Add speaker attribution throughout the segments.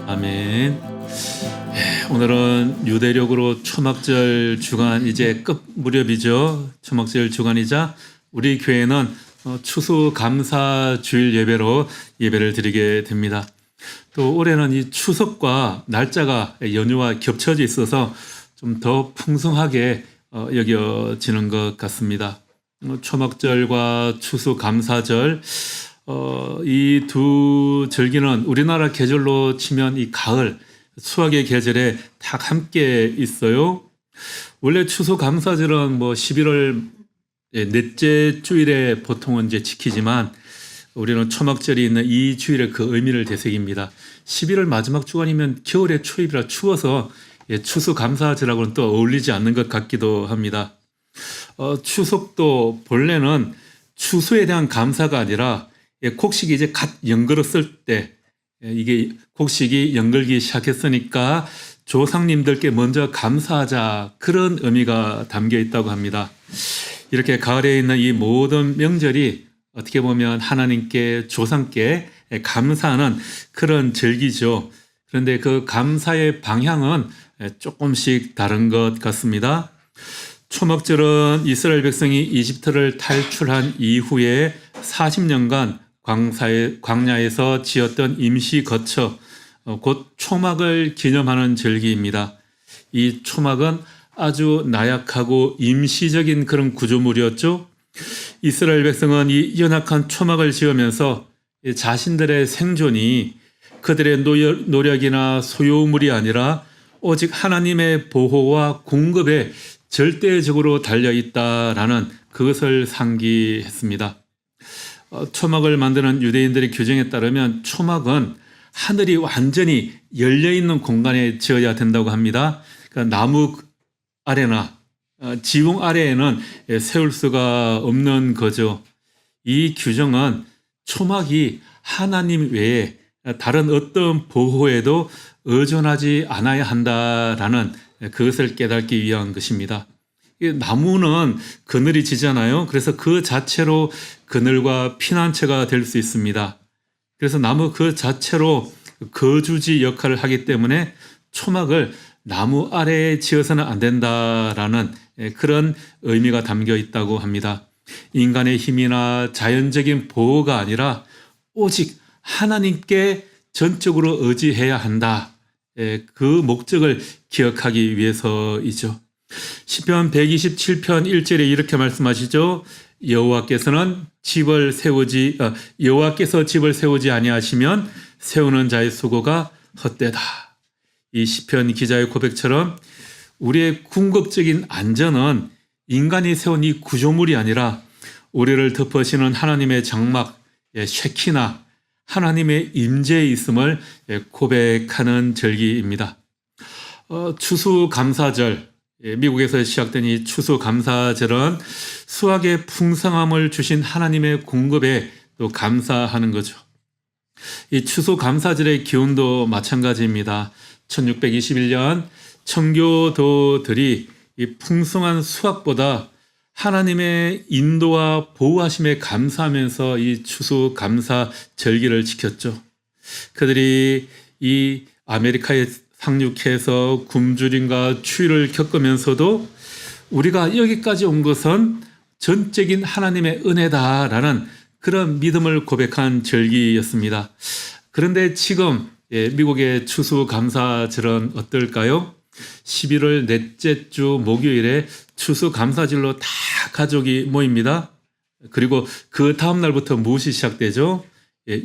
Speaker 1: 아멘. 오늘은 유대력으로 초막절 주간 이제 끝 무렵이죠. 초막절 주간이자 우리 교회는 추수 감사 주일 예배로 예배를 드리게 됩니다. 또 올해는 이 추석과 날짜가 연휴와 겹쳐져 있어서 좀 더 풍성하게 여겨지는 것 같습니다. 초막절과 추수감사절 이 두 절기는 우리나라 계절로 치면 이 가을, 수학의 계절에 다 함께 있어요. 원래 추수감사절은 11월 넷째 주일에 보통은 이제 지키지만 우리는 초막절이 있는 이 주일에 그 의미를 되새깁니다. 11월 마지막 주간이면 겨울의 초입이라 추워서 추수감사절하고는 또 어울리지 않는 것 같기도 합니다. 추석도 본래는 추수에 대한 감사가 아니라 곡식이 이제 갓 연걸었을 때 이게 곡식이 연걸기 시작했으니까 조상님들께 먼저 감사하자, 그런 의미가 담겨 있다고 합니다. 이렇게 가을에 있는 이 모든 명절이 어떻게 보면 하나님께, 조상께 감사하는 그런 절기죠. 그런데 그 감사의 방향은 조금씩 다른 것 같습니다. 초막절은 이스라엘 백성이 이집트를 탈출한 이후에 40년간 광야에서 지었던 임시 거처, 곧 초막을 기념하는 절기입니다. 이 초막은 아주 나약하고 임시적인 그런 구조물이었죠. 이스라엘 백성은 이 연약한 초막을 지으면서 자신들의 생존이 그들의 노력이나 소유물이 아니라 오직 하나님의 보호와 공급에 절대적으로 달려있다라는 그것을 상기했습니다. 초막을 만드는 유대인들의 규정에 따르면 초막은 하늘이 완전히 열려있는 공간에 지어야 된다고 합니다. 그러니까 나무 아래나 지붕 아래에는 세울 수가 없는 거죠. 이 규정은 초막이 하나님 외에 다른 어떤 보호에도 의존하지 않아야 한다라는 그것을 깨닫기 위한 것입니다. 나무는 그늘이 지잖아요. 그래서 그 자체로 그늘과 피난처가 될 수 있습니다. 그래서 나무 그 자체로 거주지 역할을 하기 때문에 초막을 나무 아래에 지어서는 안 된다라는 그런 의미가 담겨 있다고 합니다. 인간의 힘이나 자연적인 보호가 아니라 오직 하나님께 전적으로 의지해야 한다. 그 목적을 기억하기 위해서이죠. 시편 127편 1절에 이렇게 말씀하시죠. 여호와께서 집을 세우지 아니하시면 세우는 자의 수고가 헛되다. 이 시편 기자의 고백처럼 우리의 궁극적인 안전은 인간이 세운 이 구조물이 아니라 우리를 덮으시는 하나님의 장막, 쉐키나, 하나님의 임재에 있음을 고백하는 절기입니다. 추수감사절, 미국에서 시작된 이 추수감사절은 수확의 풍성함을 주신 하나님의 공급에 또 감사하는 거죠. 이 추수감사절의 기운도 마찬가지입니다. 1621년 청교도들이 이 풍성한 수확보다 하나님의 인도와 보호하심에 감사하면서 이 추수감사 절기를 지켰죠. 그들이 이 아메리카에 상륙해서 굶주림과 추위를 겪으면서도 우리가 여기까지 온 것은 전적인 하나님의 은혜다라는 그런 믿음을 고백한 절기였습니다. 그런데 지금 미국의 추수감사절은 어떨까요? 11월 넷째 주 목요일에 추수감사절로 다 가족이 모입니다. 그리고 그 다음 날부터 무엇이 시작되죠?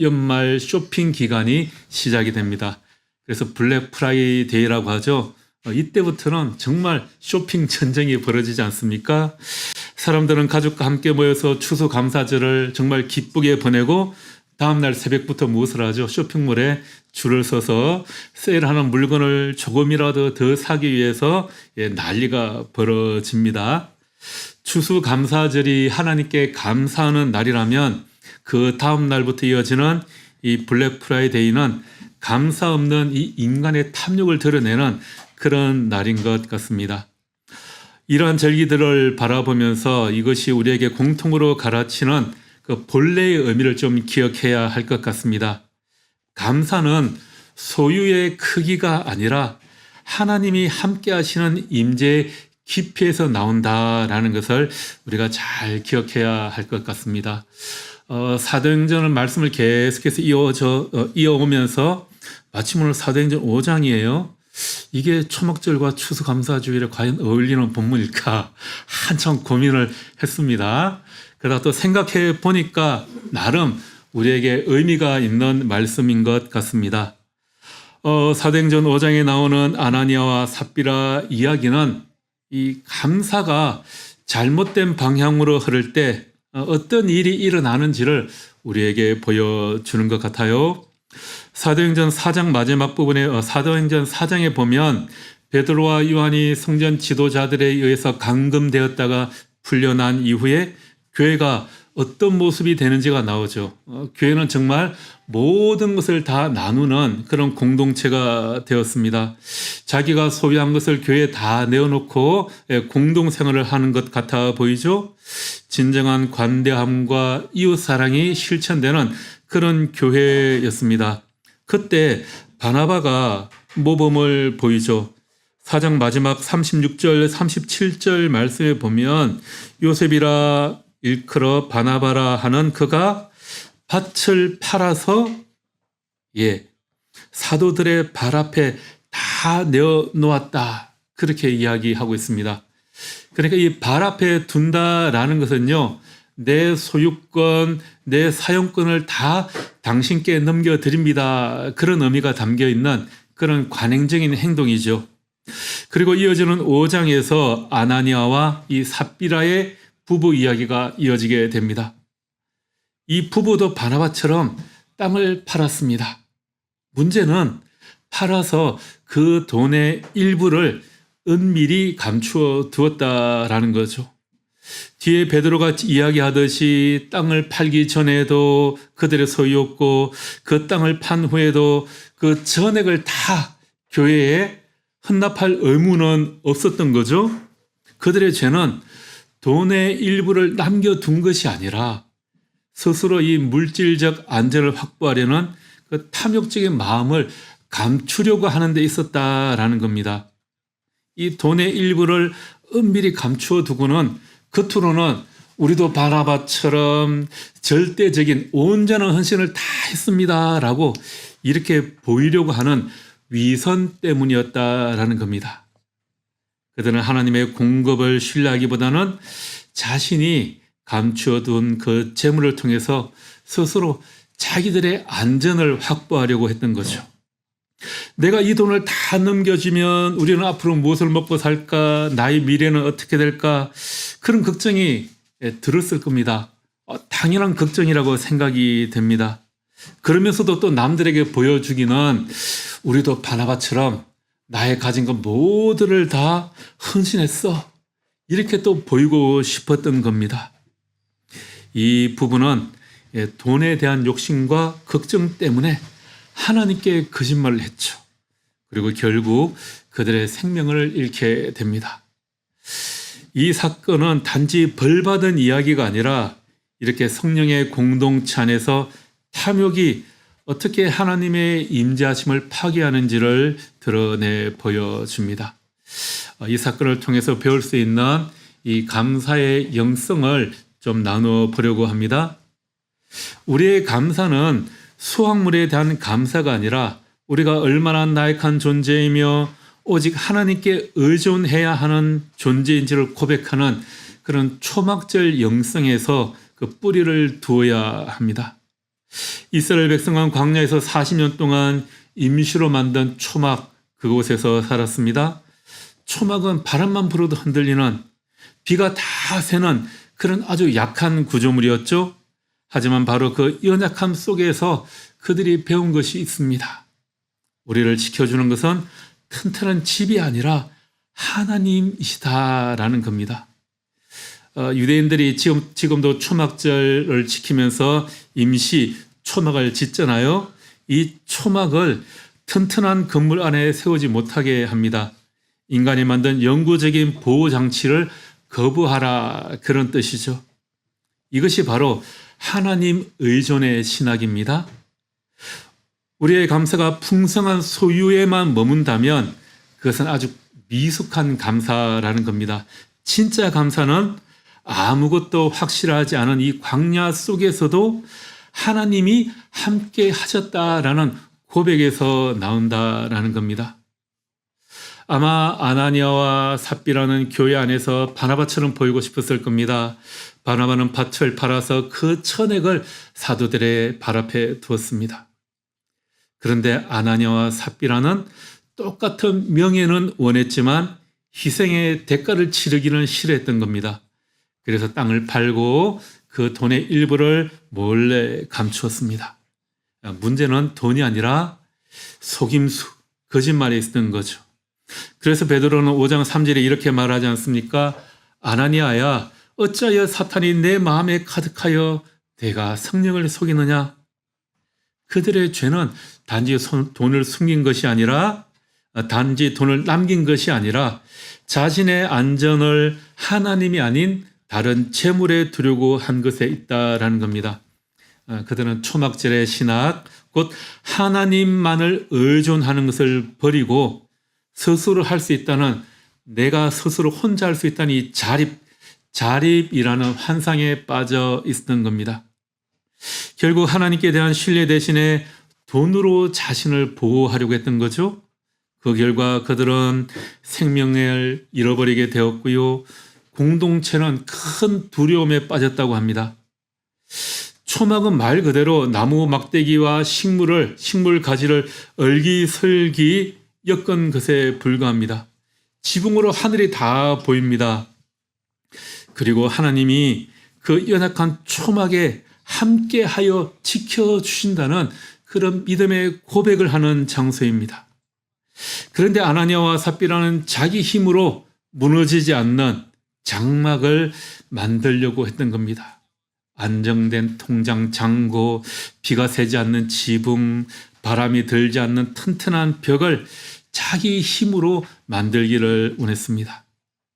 Speaker 1: 연말 쇼핑 기간이 시작이 됩니다. 그래서 블랙 프라이데이라고 하죠. 이때부터는 정말 쇼핑 전쟁이 벌어지지 않습니까? 사람들은 가족과 함께 모여서 추수감사절을 정말 기쁘게 보내고 다음날 새벽부터 무엇을 하죠? 쇼핑몰에 줄을 서서 세일하는 물건을 조금이라도 더 사기 위해서 난리가 벌어집니다. 추수감사절이 하나님께 감사하는 날이라면 그 다음 날부터 이어지는 이 블랙 프라이데이는 감사 없는 이 인간의 탐욕을 드러내는 그런 날인 것 같습니다. 이러한 절기들을 바라보면서 이것이 우리에게 공통으로 가르치는 그 본래의 의미를 좀 기억해야 할 것 같습니다. 감사는 소유의 크기가 아니라 하나님이 함께 하시는 임재의 깊이에서 나온다라는 것을 우리가 잘 기억해야 할 것 같습니다. 사도행전은 말씀을 계속해서 이어오면서 마침 오늘 사도행전 5장이에요. 이게 초막절과 추수감사주일에 과연 어울리는 본문일까 한참 고민을 했습니다. 그러다 또 생각해 보니까 나름 우리에게 의미가 있는 말씀인 것 같습니다. 사도행전 5장에 나오는 아나니아와 삽비라 이야기는 이 감사가 잘못된 방향으로 흐를 때 어떤 일이 일어나는지를 우리에게 보여주는 것 같아요. 사도행전 4장 마지막 부분에 사도행전 4장에 보면 베드로와 요한이 성전 지도자들에 의해서 감금되었다가 풀려난 이후에 교회가 어떤 모습이 되는지가 나오죠. 교회는 정말 모든 것을 다 나누는 그런 공동체가 되었습니다. 자기가 소유한 것을 교회에 다 내어놓고 공동생활을 하는 것 같아 보이죠. 진정한 관대함과 이웃사랑이 실천되는 그런 교회였습니다. 그때 바나바가 모범을 보이죠. 4장 마지막 36절 37절 말씀에 보면 요셉이라 일컬어 바나바라 하는 그가 밭을 팔아서 사도들의 발 앞에 다 내어놓았다. 그렇게 이야기하고 있습니다. 그러니까 이 발 앞에 둔다라는 것은요, 내 소유권, 내 사용권을 다 당신께 넘겨드립니다. 그런 의미가 담겨 있는 그런 관행적인 행동이죠. 그리고 이어지는 5장에서 아나니아와 이 삽비라의 부부 이야기가 이어지게 됩니다. 이 부부도 바나바처럼 땅을 팔았습니다. 문제는 팔아서 그 돈의 일부를 은밀히 감추어 두었다라는 거죠. 뒤에 베드로가 이야기하듯이 땅을 팔기 전에도 그들의 소유였고 그 땅을 판 후에도 그 전액을 다 교회에 헌납할 의무는 없었던 거죠. 그들의 죄는 돈의 일부를 남겨둔 것이 아니라 스스로 이 물질적 안전을 확보하려는 그 탐욕적인 마음을 감추려고 하는 데 있었다라는 겁니다. 이 돈의 일부를 은밀히 감추어 두고는 겉으로는 우리도 바나바처럼 절대적인 온전한 헌신을 다 했습니다라고 이렇게 보이려고 하는 위선 때문이었다라는 겁니다. 그들은 하나님의 공급을 신뢰하기보다는 자신이 감추어둔 그 재물을 통해서 스스로 자기들의 안전을 확보하려고 했던 거죠. 내가 이 돈을 다 넘겨주면 우리는 앞으로 무엇을 먹고 살까? 나의 미래는 어떻게 될까? 그런 걱정이 들었을 겁니다. 당연한 걱정이라고 생각이 됩니다. 그러면서도 또 남들에게 보여주기는 우리도 바나바처럼 나의 가진 것 모두를 다 헌신했어. 이렇게 또 보이고 싶었던 겁니다. 이 부부는 돈에 대한 욕심과 걱정 때문에 하나님께 거짓말을 했죠. 그리고 결국 그들의 생명을 잃게 됩니다. 이 사건은 단지 벌받은 이야기가 아니라 이렇게 성령의 공동체 안에서 탐욕이 어떻게 하나님의 임재하심을 파괴하는지를 드러내 보여줍니다. 이 사건을 통해서 배울 수 있는 이 감사의 영성을 좀 나누어 보려고 합니다. 우리의 감사는 수확물에 대한 감사가 아니라 우리가 얼마나 나약한 존재이며 오직 하나님께 의존해야 하는 존재인지를 고백하는 그런 초막절 영성에서 그 뿌리를 두어야 합니다. 이스라엘 백성은 광야에서 40년 동안 임시로 만든 초막 그곳에서 살았습니다. 초막은 바람만 불어도 흔들리는 비가 다 새는 그런 아주 약한 구조물이었죠. 하지만 바로 그 연약함 속에서 그들이 배운 것이 있습니다. 우리를 지켜주는 것은 튼튼한 집이 아니라 하나님이시다라는 겁니다. 유대인들이 지금도 초막절을 지키면서 임시 초막을 짓잖아요. 이 초막을 튼튼한 건물 안에 세우지 못하게 합니다. 인간이 만든 영구적인 보호장치를 거부하라, 그런 뜻이죠. 이것이 바로 하나님 의존의 신학입니다. 우리의 감사가 풍성한 소유에만 머문다면 그것은 아주 미숙한 감사라는 겁니다. 진짜 감사는 아무것도 확실하지 않은 이 광야 속에서도 하나님이 함께 하셨다라는 고백에서 나온다라는 겁니다. 아마 아나니아와 삽비라는 교회 안에서 바나바처럼 보이고 싶었을 겁니다. 바나바는 밭을 팔아서 그 천액을 사도들의 발 앞에 두었습니다. 그런데 아나니아와 삽비라는 똑같은 명예는 원했지만 희생의 대가를 치르기는 싫어했던 겁니다. 그래서 땅을 팔고 그 돈의 일부를 몰래 감추었습니다. 문제는 돈이 아니라 속임수, 거짓말에 있었던 거죠. 그래서 베드로는 5장 3절에 이렇게 말하지 않습니까? 아나니아야, 어찌하여 사탄이 내 마음에 가득하여 내가 성령을 속이느냐? 그들의 죄는 단지 돈을 숨긴 것이 아니라, 단지 돈을 남긴 것이 아니라 자신의 안전을 하나님이 아닌 다른 재물에 두려고 한 것에 있다라는 겁니다. 그들은 초막절의 신학, 곧 하나님만을 의존하는 것을 버리고 스스로 할 수 있다는, 내가 스스로 혼자 할 수 있다는 이 자립이라는 환상에 빠져 있었던 겁니다. 결국 하나님께 대한 신뢰 대신에 돈으로 자신을 보호하려고 했던 거죠. 그 결과 그들은 생명을 잃어버리게 되었고요. 공동체는 큰 두려움에 빠졌다고 합니다. 초막은 말 그대로 나무 막대기와 식물 가지를 얼기설기 엮은 것에 불과합니다. 지붕으로 하늘이 다 보입니다. 그리고 하나님이 그 연약한 초막에 함께하여 지켜주신다는 그런 믿음의 고백을 하는 장소입니다. 그런데 아나니아와 삽비라는 자기 힘으로 무너지지 않는 장막을 만들려고 했던 겁니다. 안정된 통장 잔고, 비가 새지 않는 지붕, 바람이 들지 않는 튼튼한 벽을 자기 힘으로 만들기를 원했습니다.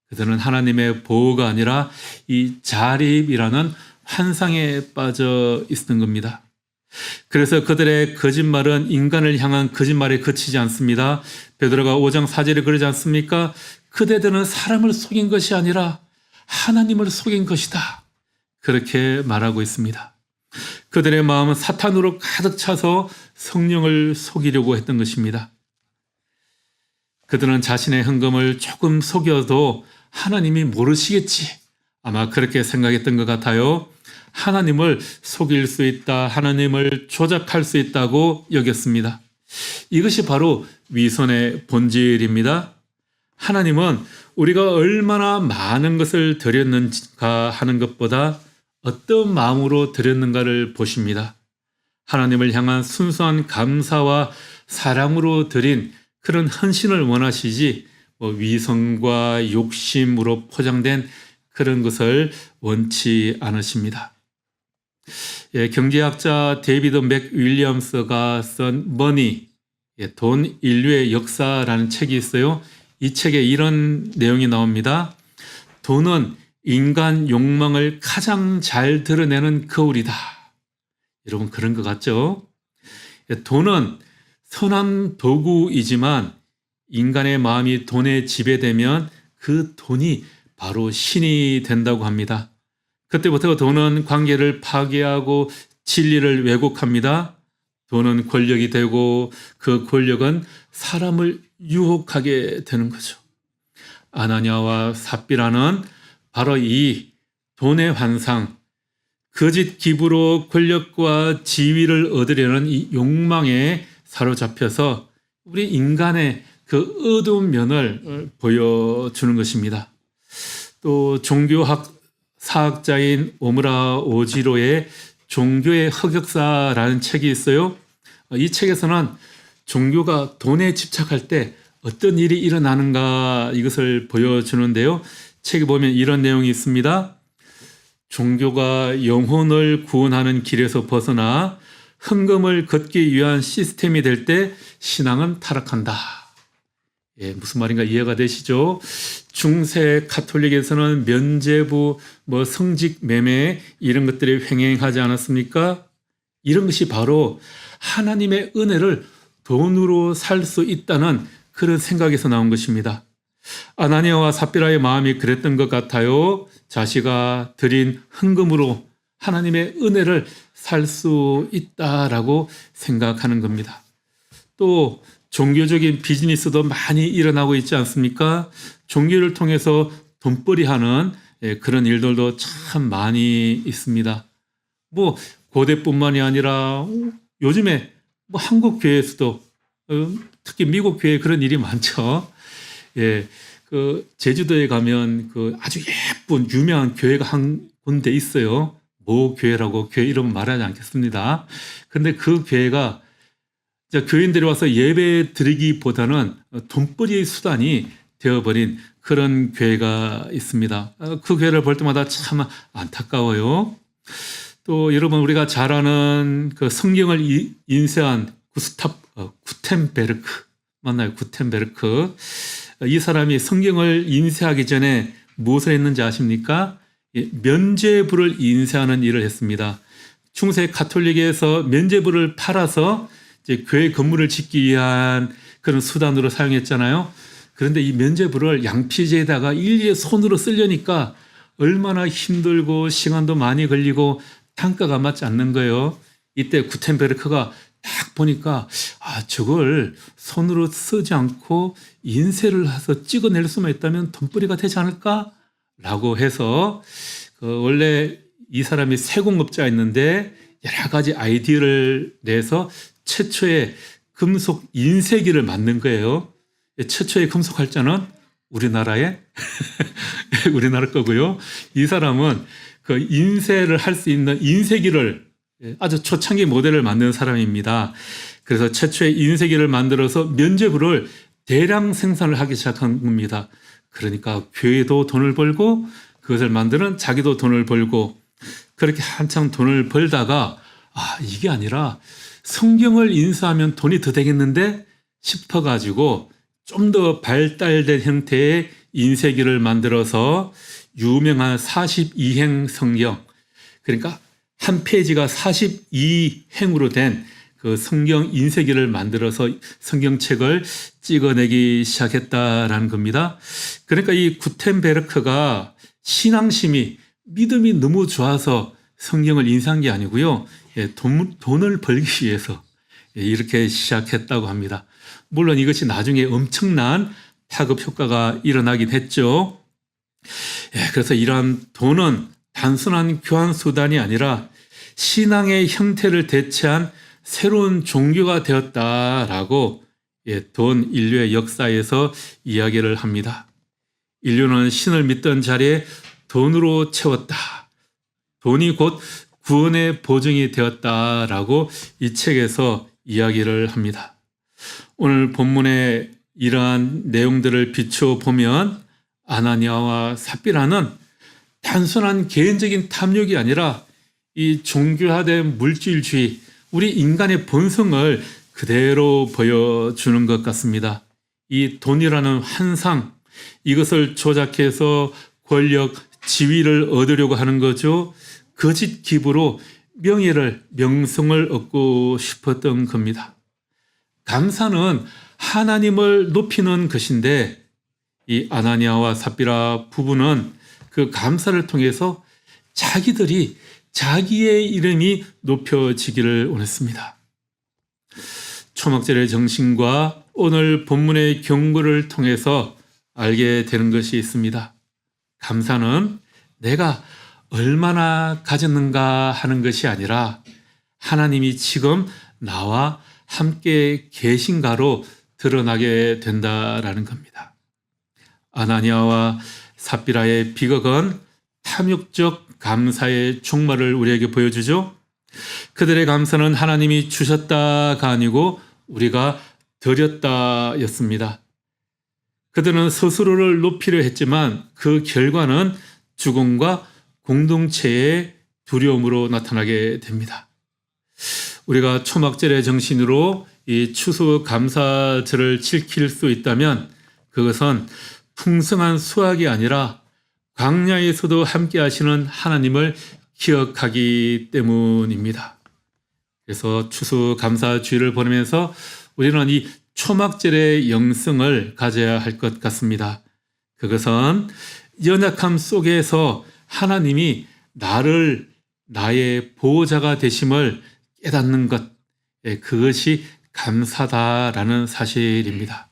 Speaker 1: 그들은 하나님의 보호가 아니라 이 자립이라는 환상에 빠져 있었던 겁니다. 그래서 그들의 거짓말은 인간을 향한 거짓말에 그치지 않습니다. 베드로가 5장 4절에 그러지 않습니까? 그대들은 사람을 속인 것이 아니라 하나님을 속인 것이다. 그렇게 말하고 있습니다. 그들의 마음은 사탄으로 가득 차서 성령을 속이려고 했던 것입니다. 그들은 자신의 헌금을 조금 속여도 하나님이 모르시겠지, 아마 그렇게 생각했던 것 같아요. 하나님을 속일 수 있다, 하나님을 조작할 수 있다고 여겼습니다. 이것이 바로 위선의 본질입니다. 하나님은 우리가 얼마나 많은 것을 드렸는가 하는 것보다 어떤 마음으로 드렸는가를 보십니다. 하나님을 향한 순수한 감사와 사랑으로 드린 그런 헌신을 원하시지, 위선과 욕심으로 포장된 그런 것을 원치 않으십니다. 경제학자 데이비드 맥 윌리엄스가 쓴 머니, 돈 인류의 역사라는 책이 있어요. 이 책에 이런 내용이 나옵니다. 돈은 인간 욕망을 가장 잘 드러내는 거울이다. 여러분, 그런 것 같죠? 돈은 선한 도구이지만 인간의 마음이 돈에 지배되면 그 돈이 바로 신이 된다고 합니다. 그때부터 돈은 관계를 파괴하고 진리를 왜곡합니다. 돈은 권력이 되고 그 권력은 사람을 유혹하게 되는 거죠. 아나니아와 삽비라는 바로 이 돈의 환상, 거짓 기부로 권력과 지위를 얻으려는 이 욕망에 사로잡혀서 우리 인간의 그 어두운 면을 보여주는 것입니다. 또 종교학 사학자인 오무라 오지로의 종교의 흑역사라는 책이 있어요. 이 책에서는 종교가 돈에 집착할 때 어떤 일이 일어나는가, 이것을 보여주는데요. 책에 보면 이런 내용이 있습니다. 종교가 영혼을 구원하는 길에서 벗어나 헌금을 걷기 위한 시스템이 될 때 신앙은 타락한다. 무슨 말인가 이해가 되시죠? 중세 가톨릭에서는 면죄부, 성직 매매 이런 것들이 횡행하지 않았습니까? 이런 것이 바로 하나님의 은혜를 돈으로 살 수 있다는 그런 생각에서 나온 것입니다. 아나니아와 삽비라의 마음이 그랬던 것 같아요. 자기가 드린 헌금으로 하나님의 은혜를 살 수 있다라고 생각하는 겁니다. 또 종교적인 비즈니스도 많이 일어나고 있지 않습니까? 종교를 통해서 돈벌이하는 그런 일들도 참 많이 있습니다. 뭐 고대뿐만이 아니라 요즘에 뭐 한국 교회에서도 특히 미국 교회에 그런 일이 많죠. 예, 그 제주도에 가면 그 아주 예쁜 유명한 교회가 한 군데 있어요. 모 교회라고 교회 이름 말하지 않겠습니다. 근데 그 교회가 교인들이 와서 예배 드리기보다는 돈벌이의 수단이 되어버린 그런 교회가 있습니다. 그 교회를 볼 때마다 참 안타까워요. 또 여러분 우리가 잘 아는 그 성경을 인쇄한 구텐베르크 맞나요? 구텐베르크. 이 사람이 성경을 인쇄하기 전에 무엇을 했는지 아십니까? 면죄부를 인쇄하는 일을 했습니다. 중세 가톨릭에서 면죄부를 팔아서 이제 교회 건물을 짓기 위한 그런 수단으로 사용했잖아요. 그런데 이 면죄부를 양피지에다가 일일이 손으로 쓰려니까 얼마나 힘들고 시간도 많이 걸리고 단가가 맞지 않는 거예요. 이때 구텐베르크가 딱 보니까 저걸 손으로 쓰지 않고 인쇄를 해서 찍어낼 수만 있다면 돈벌이가 되지 않을까라고 해서 원래 이 사람이 세공업자였는데 여러 가지 아이디어를 내서 최초의 금속 인쇄기를 만든 거예요. 최초의 금속 활자는 우리나라의 우리나라 거고요. 이 사람은 그 인쇄를 할 수 있는 인쇄기를 아주 초창기 모델을 만든 사람입니다. 그래서 최초의 인쇄기를 만들어서 면죄부를 대량 생산을 하기 시작한 겁니다. 그러니까 교회도 돈을 벌고 그것을 만드는 자기도 돈을 벌고 그렇게 한창 돈을 벌다가 이게 아니라 성경을 인쇄하면 돈이 더 되겠는데 싶어가지고 좀 더 발달된 형태의 인쇄기를 만들어서 유명한 42행 성경, 그러니까 한 페이지가 42행으로 된 그 성경 인쇄기를 만들어서 성경책을 찍어내기 시작했다라는 겁니다. 그러니까 이 구텐베르크가 신앙심이 믿음이 너무 좋아서 성경을 인쇄한 게 아니고요. 돈을 벌기 위해서 이렇게 시작했다고 합니다. 물론 이것이 나중에 엄청난 파급 효과가 일어나긴 했죠. 그래서 이러한 돈은 단순한 교환 수단이 아니라 신앙의 형태를 대체한 새로운 종교가 되었다라고 돈 인류의 역사에서 이야기를 합니다. 인류는 신을 믿던 자리에 돈으로 채웠다. 돈이 곧 구원의 보증이 되었다라고 이 책에서 이야기를 합니다. 오늘 본문의 이러한 내용들을 비추어 보면 아나니아와 삽비라는 단순한 개인적인 탐욕이 아니라 이 종교화된 물질주의, 우리 인간의 본성을 그대로 보여주는 것 같습니다. 이 돈이라는 환상, 이것을 조작해서 권력, 지위를 얻으려고 하는 거죠. 거짓 기부로 명예를, 명성을 얻고 싶었던 겁니다. 감사는 하나님을 높이는 것인데 이 아나니아와 삽비라 부부는 그 감사를 통해서 자기들이 자기의 이름이 높여지기를 원했습니다. 초막절의 정신과 오늘 본문의 경고를 통해서 알게 되는 것이 있습니다. 감사는 내가 얼마나 가졌는가 하는 것이 아니라 하나님이 지금 나와 함께 계신가로 드러나게 된다라는 겁니다. 아나니아와 삽비라의 비극은 탐욕적 감사의 종말을 우리에게 보여주죠. 그들의 감사는 하나님이 주셨다가 아니고 우리가 드렸다였습니다. 그들은 스스로를 높이려 했지만 그 결과는 죽음과 공동체의 두려움으로 나타나게 됩니다. 우리가 초막절의 정신으로 이 추수감사절을 지킬 수 있다면 그것은 풍성한 수확이 아니라 광야에서도 함께 하시는 하나님을 기억하기 때문입니다. 그래서 추수감사주의를 보내면서 우리는 이 초막절의 영성을 가져야 할 것 같습니다. 그것은 연약함 속에서 하나님이 나를 나의 보호자가 되심을 깨닫는 것, 그것이 감사다라는 사실입니다.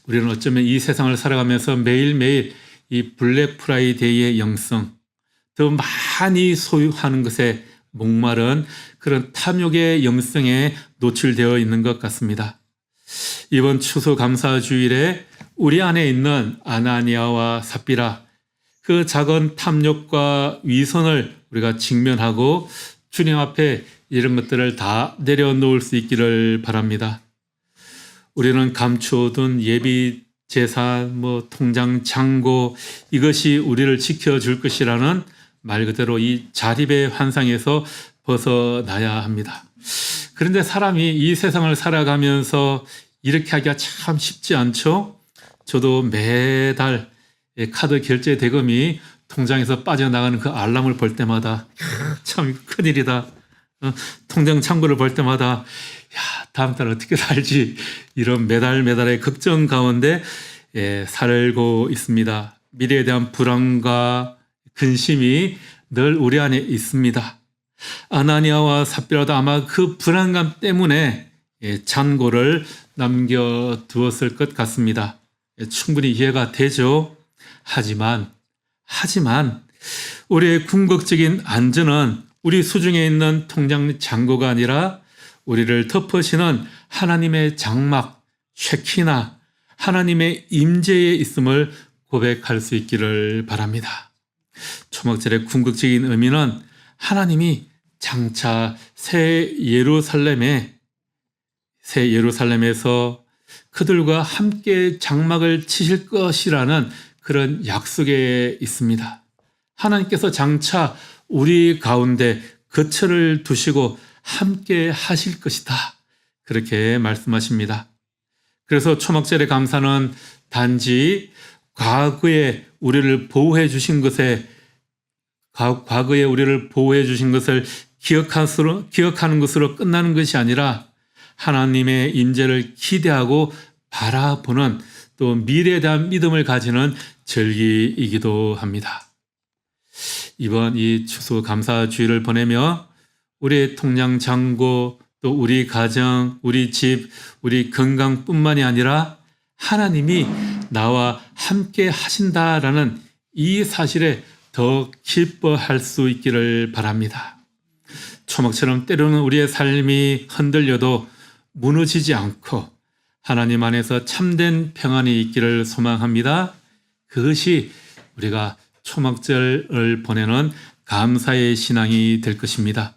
Speaker 1: 우리는 어쩌면 이 세상을 살아가면서 매일매일 이 블랙 프라이데이의 영성, 더 많이 소유하는 것에 목마른 그런 탐욕의 영성에 노출되어 있는 것 같습니다. 이번 추수감사주일에 우리 안에 있는 아나니아와 삽비라, 그 작은 탐욕과 위선을 우리가 직면하고 주님 앞에 이런 것들을 다 내려놓을 수 있기를 바랍니다. 우리는 감추어둔 예비 재산, 통장 잔고, 이것이 우리를 지켜줄 것이라는 말 그대로 이 자립의 환상에서 벗어나야 합니다. 그런데 사람이 이 세상을 살아가면서 이렇게 하기가 참 쉽지 않죠? 저도 매달 카드 결제 대금이 통장에서 빠져나가는 그 알람을 볼 때마다 참 큰일이다. 통장 창구를 볼 때마다 다음 달 어떻게 살지, 이런 매달매달의 걱정 가운데 살고 있습니다. 미래에 대한 불안과 근심이 늘 우리 안에 있습니다. 아나니아와 삽비라도 아마 그 불안감 때문에 잔고를 남겨두었을 것 같습니다. 충분히 이해가 되죠. 하지만 우리의 궁극적인 안전은 우리 수중에 있는 통장 잔고가 아니라 우리를 덮으시는 하나님의 장막, 쉐키나, 하나님의 임재에 있음을 고백할 수 있기를 바랍니다. 초막절의 궁극적인 의미는 하나님이 장차 새 예루살렘에서 그들과 함께 장막을 치실 것이라는 그런 약속에 있습니다. 하나님께서 장차 우리 가운데 거처를 두시고 함께 하실 것이다, 그렇게 말씀하십니다. 그래서 초막절의 감사는 단지 과거에 우리를 보호해 주신 것을 기억하는 것으로 끝나는 것이 아니라 하나님의 임재를 기대하고 바라보는, 또 미래에 대한 믿음을 가지는 절기이기도 합니다. 이번 이 추수감사주의를 보내며 우리의 통장 잔고, 또 우리 가정, 우리 집, 우리 건강뿐만이 아니라 하나님이 나와 함께 하신다라는 이 사실에 더 기뻐할 수 있기를 바랍니다. 초막처럼 때로는 우리의 삶이 흔들려도 무너지지 않고 하나님 안에서 참된 평안이 있기를 소망합니다. 그것이 우리가 초막절을 보내는 감사의 신앙이 될 것입니다.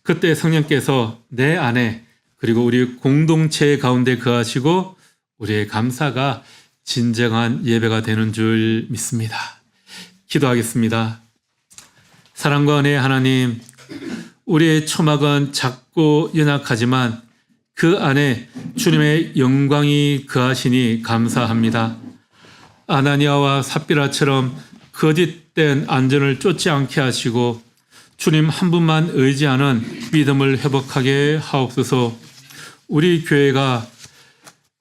Speaker 1: 그때 성령께서 내 안에, 그리고 우리 공동체 가운데 거하시고 우리의 감사가 진정한 예배가 되는 줄 믿습니다. 기도하겠습니다. 사랑과 은혜의 하나님, 우리의 초막은 작고 연약하지만 그 안에 주님의 영광이 거하시니 감사합니다. 아나니아와 삽비라처럼 거짓된 안전을 쫓지 않게 하시고 주님 한 분만 의지하는 믿음을 회복하게 하옵소서. 우리 교회가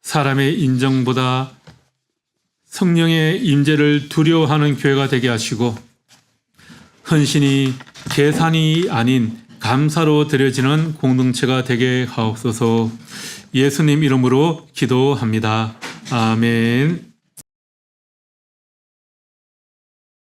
Speaker 1: 사람의 인정보다 성령의 임재를 두려워하는 교회가 되게 하시고 헌신이 계산이 아닌 감사로 드려지는 공동체가 되게 하옵소서. 예수님 이름으로 기도합니다. 아멘.